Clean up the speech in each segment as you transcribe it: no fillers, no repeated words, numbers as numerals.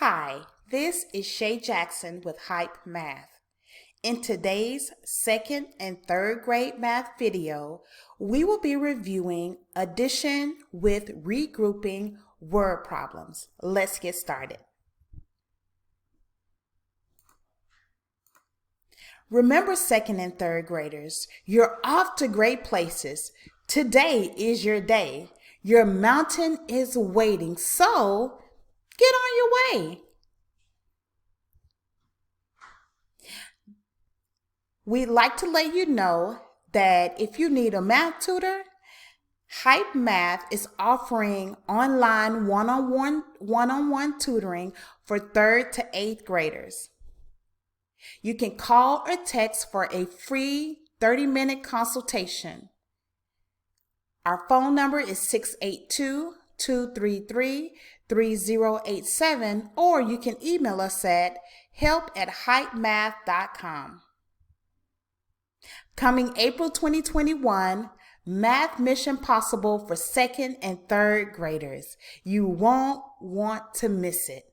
Hi, this is Shay Jackson with Hype Math. In today's second and third grade math video, we will be reviewing addition with regrouping word problems. Let's get started. Remember, second and third graders, you're off to great places. Today is your day. Your mountain is waiting, so get on your way. We'd like to let you know that if you need a math tutor, Hype Math is offering online one-on-one tutoring for 3rd to 8th graders. You can call or text for a free 30-minute consultation. Our phone number is 682-233-3087, or you can email us at help@hypemath.com. Coming April 2021, Math Mission Possible for 2nd and 3rd graders. You won't want to miss it.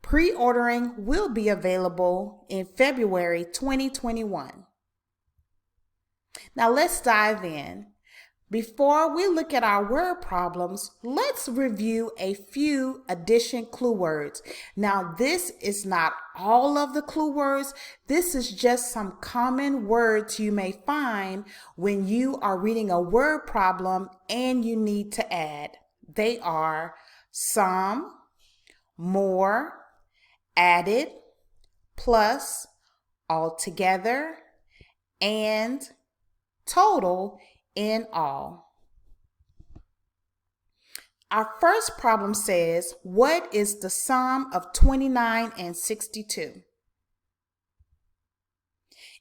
Pre-ordering will be available in February 2021. Now let's dive in. Before we look at our word problems, let's review a few addition clue words. Now, this is not all of the clue words. This is just some common words you may find when you are reading a word problem and you need to add. They are some, more, added, plus, altogether, and total in all. Our first problem says, what is the sum of 29 and 62?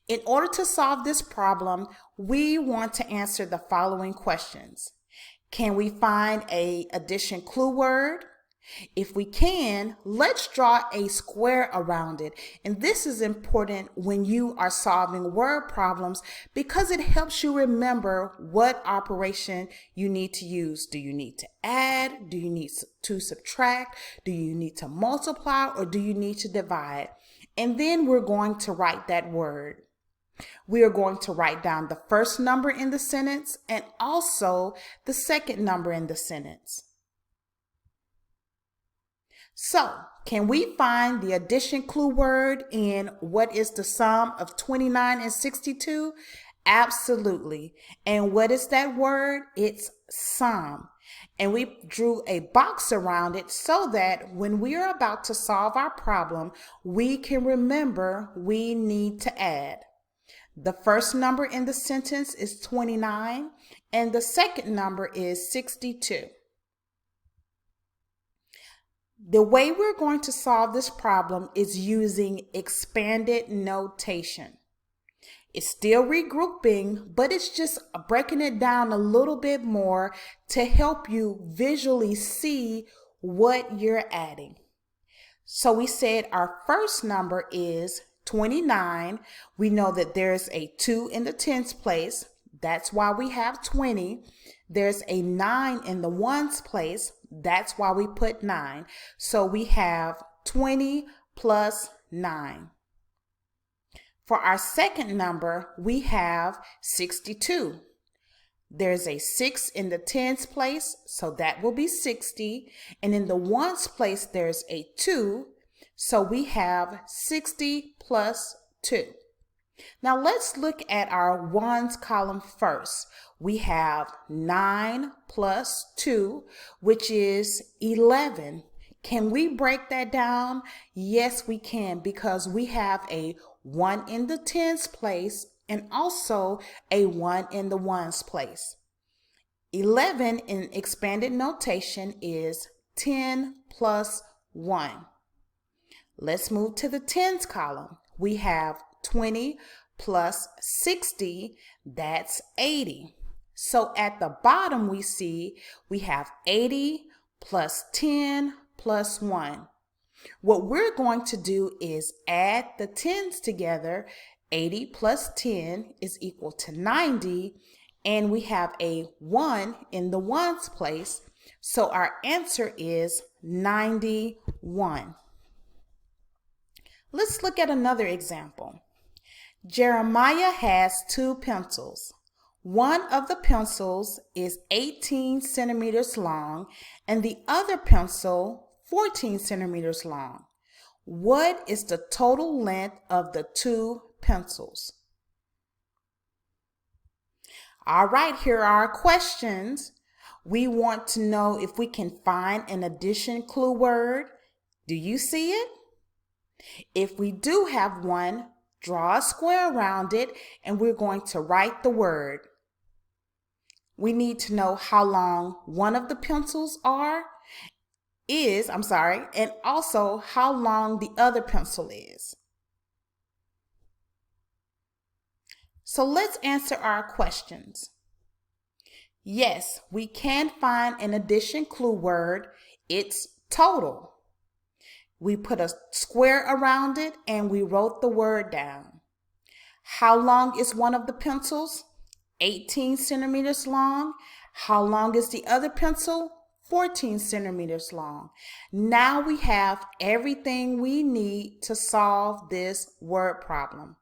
In order to solve this problem, we want to answer the following questions. Can we find an addition clue word? If we can, let's draw a square around it. And this is important when you are solving word problems because it helps you remember what operation you need to use. Do you need to add? Do you need to subtract? Do you need to multiply? Or do you need to divide? And then we're going to write that word. We are going to write down the first number in the sentence and also the second number in the sentence. So, can we find the addition clue word in what is the sum of 29 and 62? Absolutely. And what is that word? It's sum. And we drew a box around it so that when we are about to solve our problem, we can remember we need to add. The first number in the sentence is 29, and the second number is 62. The way we're going to solve this problem is using expanded notation. It's still regrouping, but it's just breaking it down a little bit more to help you visually see what you're adding. So we said our first number is 29. We know that there's a 2 in the tens place. That's why we have 20. There's a 9 in the ones place. That's why we put 9. So we have 20 plus 9. For our second number, we have 62. There's a 6 in the tens place, so that will be 60. And in the ones place, there's a 2. So we have 60 plus 2. Now let's look at our ones column first. We have 9 plus 2, which is 11. Can we break that down? Yes, we can, because we have a 1 in the tens place and also a 1 in the ones place. 11 in expanded notation is 10 plus 1. Let's move to the tens column. We have 20 plus 60, that's 80. So at the bottom we see we have 80 plus 10 plus 1. What we're going to do is add the tens together. 80 plus 10 is equal to 90, and we have a 1 in the ones place. So our answer is 91. Let's look at another example. Jeremiah has 2 pencils. One of the pencils is 18 centimeters long and the other pencil 14 centimeters long. What is the total length of the 2 pencils? All right, here are our questions. We want to know if we can find an addition clue word. Do you see it? If we do have one, draw a square around it and we're going to write the word. We need to know how long one of the pencils and also how long the other pencil is. So let's answer our questions. Yes, we can find an addition clue word. It's total. We put a square around it and we wrote the word down. How long is one of the pencils? 18 centimeters long. How long is the other pencil? 14 centimeters long. Now we have everything we need to solve this word problem.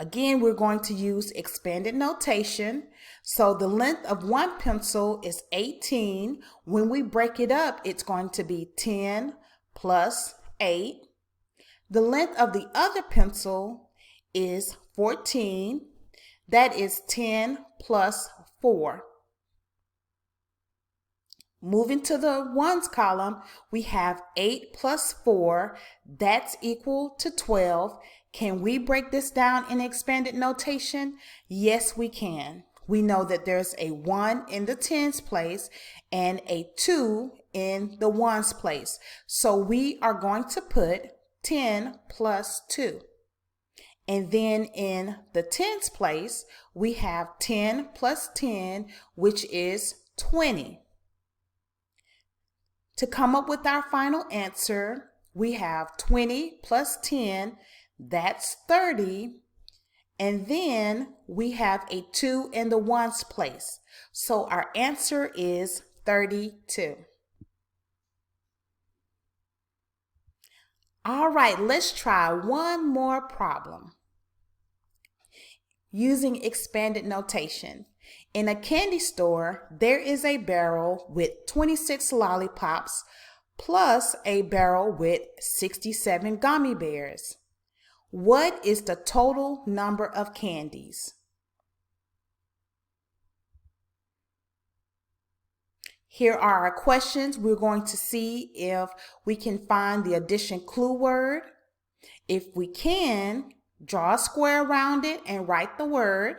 Again, we're going to use expanded notation. So the length of one pencil is 18. When we break it up, it's going to be 10 plus 8. The length of the other pencil is 14. That is 10 plus 4. Moving to the ones column, we have 8 plus 4. That's equal to 12. Can we break this down in expanded notation? Yes, we can. We know that there's a 1 in the tens place and a 2 in the ones place. So we are going to put 10 plus 2. And then in the tens place, we have 10 plus 10, which is 20. To come up with our final answer, we have 20 plus 10, that's 30. And then we have a 2 in the ones place. So our answer is 32. All right, let's try one more problem. Using expanded notation. In a candy store, there is a barrel with 26 lollipops plus a barrel with 67 gummy bears. What is the total number of candies? Here are our questions. We're going to see if we can find the addition clue word. If we can, draw a square around it and write the word.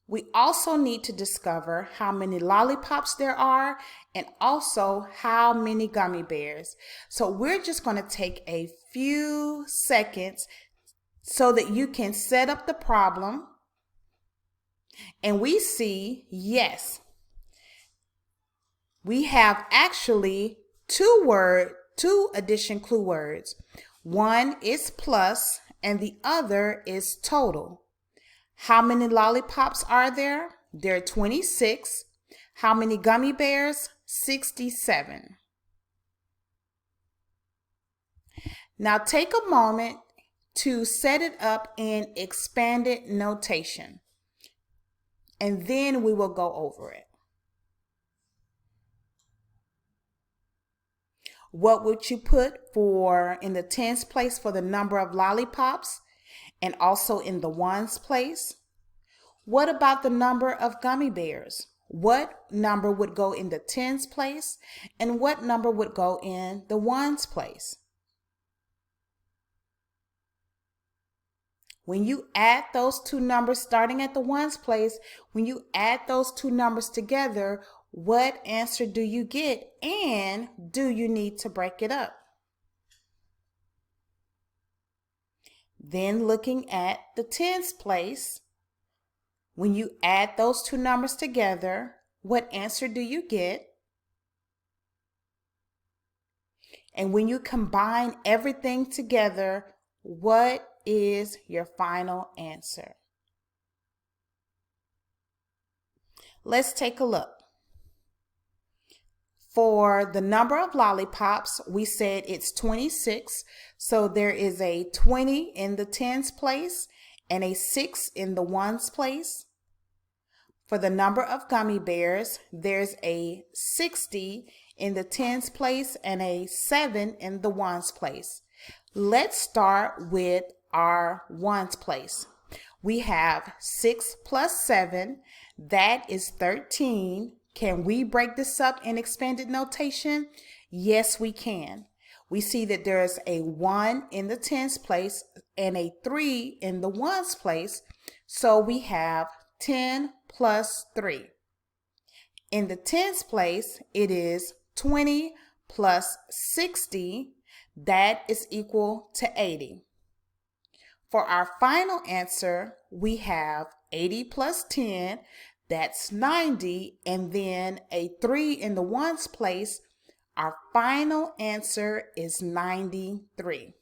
We also need to discover how many lollipops there are and also how many gummy bears. So we're just going to take a few seconds so that you can set up the problem. And we see, yes, we have actually two addition clue words. One is plus and the other is total. How many lollipops are there? There are 26. How many gummy bears? 67. Now take a moment to set it up in expanded notation, and then we will go over it. What would you put in the tens place for the number of lollipops and also in the ones place? What about the number of gummy bears? What number would go in the tens place and what number would go in the ones place? When you add those two numbers starting at the ones place, when you add those two numbers together, what answer do you get, and do you need to break it up? Then looking at the tens place, when you add those two numbers together, what answer do you get? And when you combine everything together, what is your final answer? Let's take a look. For the number of lollipops, we said it's 26. So there is a 20 in the tens place and a 6 in the ones place. For the number of gummy bears, there's a 60 in the tens place and a 7 in the ones place. Let's start with our ones place. We have 6 plus 7, that is 13. Can we break this up in expanded notation? Yes, we can. We see that there's a 1 in the tens place and a 3 in the ones place. So we have 10 plus 3. In the tens place, it is 20 plus 60. That is equal to 80. For our final answer, we have 80 plus 10. That's 90, and then a 3 in the ones place. Our final answer is 93.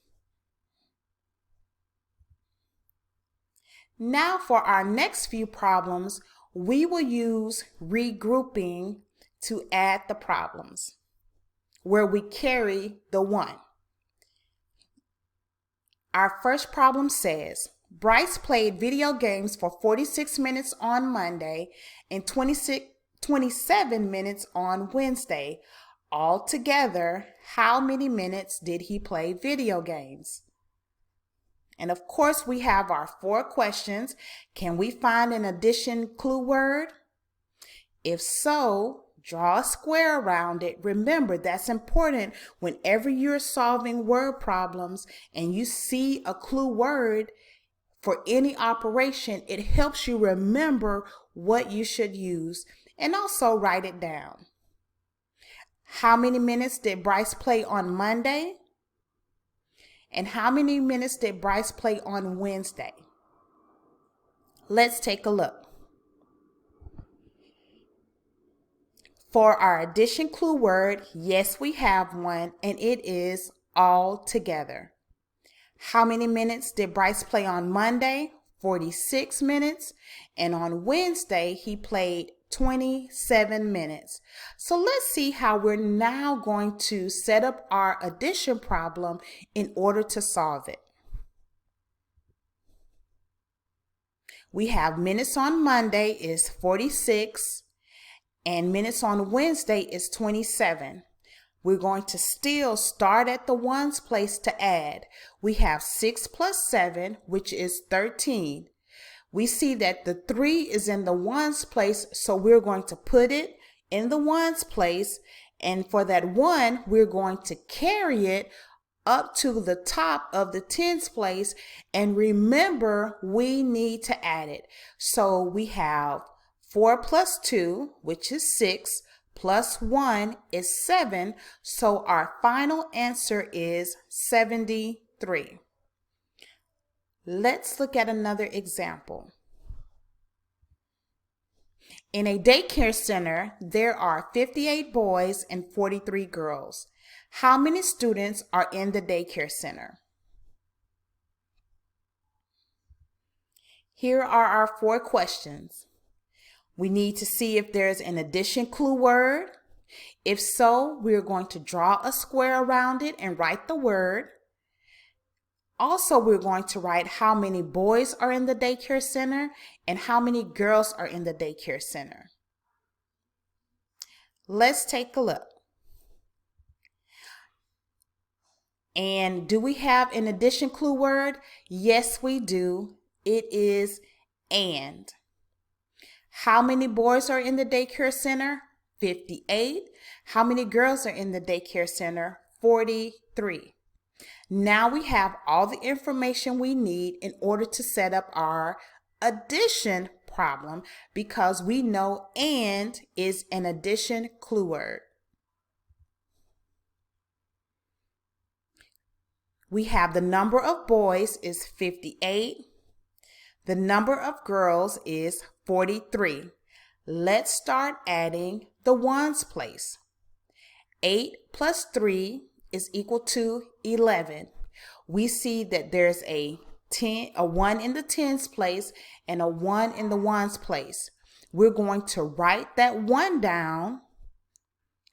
Now for our next few problems, we will use regrouping to add the problems, where we carry the 1. Our first problem says, Bryce played video games for 46 minutes on Monday and 27 minutes on Wednesday. Altogether, how many minutes did he play video games? And of course, we have our 4 questions. Can we find an addition clue word? If so, draw a square around it. Remember, that's important whenever you're solving word problems and you see a clue word for any operation. It helps you remember what you should use and also write it down. How many minutes did Bryce play on Monday? And how many minutes did Bryce play on Wednesday? Let's take a look. For our addition clue word, yes, we have one, and it is all together. How many minutes did Bryce play on Monday? 46 minutes. And on Wednesday, he played 27 minutes. So let's see how we're now going to set up our addition problem in order to solve it. We have minutes on Monday is 46 and minutes on Wednesday is 27. We're going to still start at the ones place to add. We have 6 plus 7, which is 13. We see that the 3 is in the ones place, so we're going to put it in the ones place. And for that 1, we're going to carry it up to the top of the tens place. And remember, we need to add it. So we have 4 plus 2, which is 6. Plus 1 is 7, so our final answer is 73. Let's look at another example. In a daycare center, there are 58 boys and 43 girls. How many students are in the daycare center? Here are our 4 questions. We need to see if there's an addition clue word. If so, we're going to draw a square around it and write the word. Also, we're going to write how many boys are in the daycare center and how many girls are in the daycare center. Let's take a look. And do we have an addition clue word? Yes, we do. It is and. How many boys are in the daycare center? 58. How many girls are in the daycare center? 43. Now we have all the information we need in order to set up our addition problem because we know and is an addition clue word. We have the number of boys is 58. The number of girls is 43. Let's start adding the ones place. 8 plus 3 is equal to 11. We see that there's a 1 in the tens place and a 1 in the ones place. We're going to write that 1 down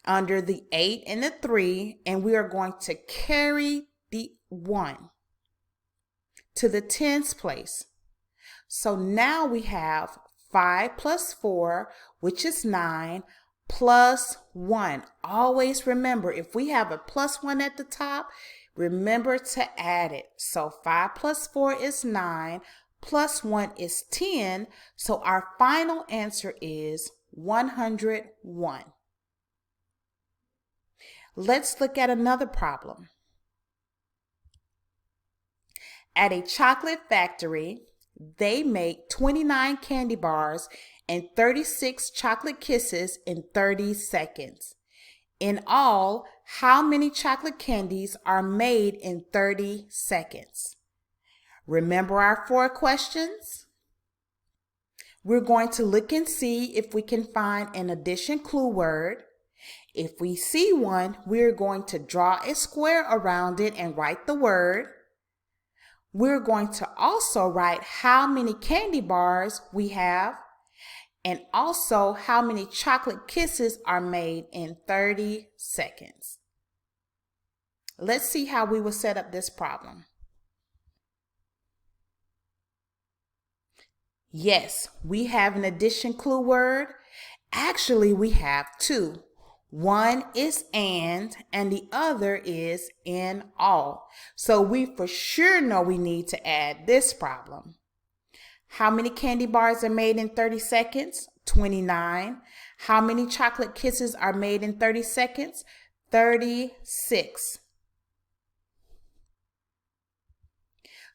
under the 8 and the 3, and we are going to carry the 1 to the tens place. So now we have 5 plus 4, which is 9, plus 1. Always remember, if we have a plus 1 at the top, remember to add it. So 5 plus 4 is 9, plus 1 is 10. So our final answer is 101. Let's look at another problem. At a chocolate factory, they make 29 candy bars and 36 chocolate kisses in 30 seconds. In all, how many chocolate candies are made in 30 seconds? Remember our 4 questions? We're going to look and see if we can find an addition clue word. If we see one, we're going to draw a square around it and write the word. We're going to also write how many candy bars we have and also how many chocolate kisses are made in 30 seconds. Let's see how we will set up this problem. Yes, we have an addition clue word. Actually, we have 2. One is and the other is in all. So we for sure know we need to add this problem. How many candy bars are made in 30 seconds? 29. How many chocolate kisses are made in 30 seconds? 36.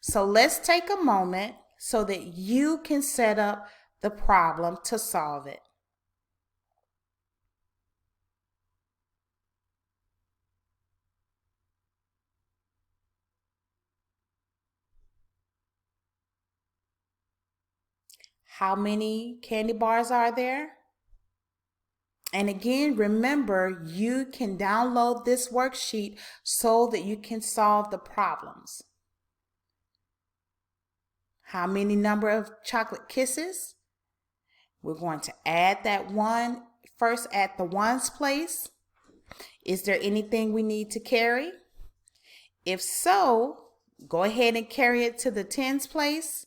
So let's take a moment so that you can set up the problem to solve it. How many candy bars are there? And again, remember, you can download this worksheet so that you can solve the problems. How many number of chocolate kisses? We're going to add that 1 first at the ones place. Is there anything we need to carry? If so, go ahead and carry it to the tens place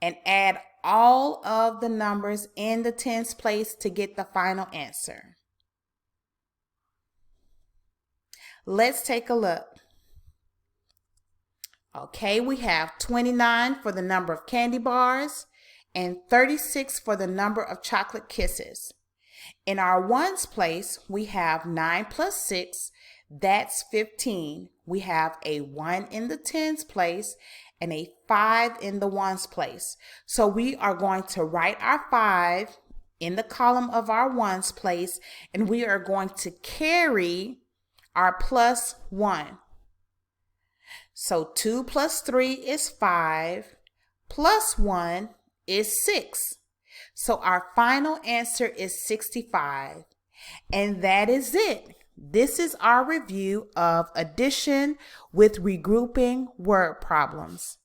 and add all of the numbers in the tens place to get the final answer. Let's take a look. Okay, we have 29 for the number of candy bars and 36 for the number of chocolate kisses. In our ones place, we have 9 plus 6, that's 15. We have a 1 in the tens place and a 5 in the ones place. So we are going to write our 5 in the column of our ones place, and we are going to carry our plus 1. So 2 plus 3 is 5, plus 1 is 6. So our final answer is 65. And that is it. This is our review of addition with regrouping word problems.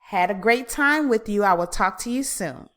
Had a great time with you. I will talk to you soon.